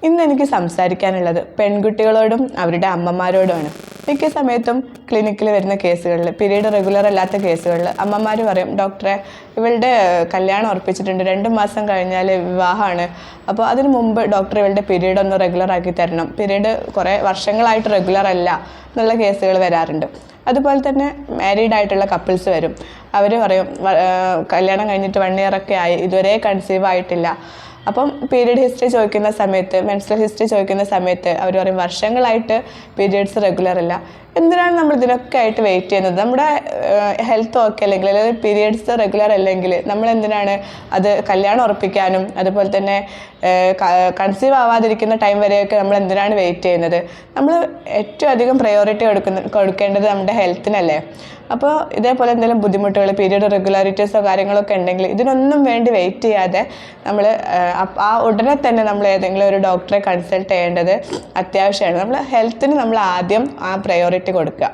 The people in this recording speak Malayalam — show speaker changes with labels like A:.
A: ഇന്ന് എനിക്ക് സംസാരിക്കാനുള്ളത് പെൺകുട്ടികളോടും അവരുടെ അമ്മമാരോടുമാണ്. മിക്ക സമയത്തും ക്ലിനിക്കിൽ വരുന്ന കേസുകളിൽ, പീരീഡ് റെഗുലർ അല്ലാത്ത കേസുകളിൽ അമ്മമാർ പറയും, ഡോക്ടറെ ഇവളുടെ കല്യാണം ഉറപ്പിച്ചിട്ടുണ്ട്, 2 മാസം കഴിഞ്ഞാൽ വിവാഹമാണ്, അപ്പോൾ അതിന് മുമ്പ് ഡോക്ടർ ഇവളുടെ പീരീഡ് ഒന്ന് റെഗുലർ ആക്കി തരണം, പീരീഡ് കുറേ വർഷങ്ങളായിട്ട് റെഗുലർ അല്ല എന്നുള്ള കേസുകൾ വരാറുണ്ട്. അതുപോലെ തന്നെ മാരീഡ് ആയിട്ടുള്ള കപ്പിൾസ് വരും, അവർ പറയും കല്യാണം കഴിഞ്ഞിട്ട് 1 ഇയർ ഒക്കെ ആയി, ഇതുവരെ കൺസീവ് ആയിട്ടില്ല. അപ്പം പീരീഡ് ഹിസ്റ്ററി ചോദിക്കുന്ന സമയത്ത്, മെൻസ്ട്രൽ ഹിസ്റ്ററി ചോദിക്കുന്ന സമയത്ത് അവർ പറയും വർഷങ്ങളായിട്ട് പീരീഡ്സ് റെഗുലർ അല്ല. എന്തിനാണ് നമ്മൾ ഇതിനൊക്കെ ആയിട്ട് വെയിറ്റ് ചെയ്യുന്നത്? നമ്മുടെ ഹെൽത്ത് ഓക്കെ അല്ലെങ്കിൽ പീരീഡ്സ് റെഗുലർ അല്ലെങ്കിൽ നമ്മൾ എന്തിനാണ് അത് കല്യാണം ഉറപ്പിക്കാനും അതുപോലെ തന്നെ കൺസീവ് ആവാതിരിക്കുന്ന ടൈം വരെയൊക്കെ നമ്മൾ എന്തിനാണ് വെയിറ്റ് ചെയ്യുന്നത്? നമ്മൾ ഏറ്റവും അധികം പ്രയോറിറ്റി കൊടുക്കേണ്ടത് നമ്മുടെ ഹെൽത്തിനല്ലേ. അപ്പോൾ ഇതേപോലെ എന്തെങ്കിലും ബുദ്ധിമുട്ടുകൾ, പീരീഡ് റെഗുലാരിറ്റീസോ കാര്യങ്ങളൊക്കെ ഉണ്ടെങ്കിൽ ഇതിനൊന്നും വേണ്ടി വെയിറ്റ് ചെയ്യാതെ നമ്മൾ ആ ഉടനെ തന്നെ നമ്മൾ ഏതെങ്കിലും ഒരു ഡോക്ടറെ കൺസൾട്ട് ചെയ്യേണ്ടത് അത്യാവശ്യമാണ്. നമ്മൾ ഹെൽത്തിന് നമ്മൾ ആദ്യം ആ പ്രയോറിറ്റി കൊടുക്കുക.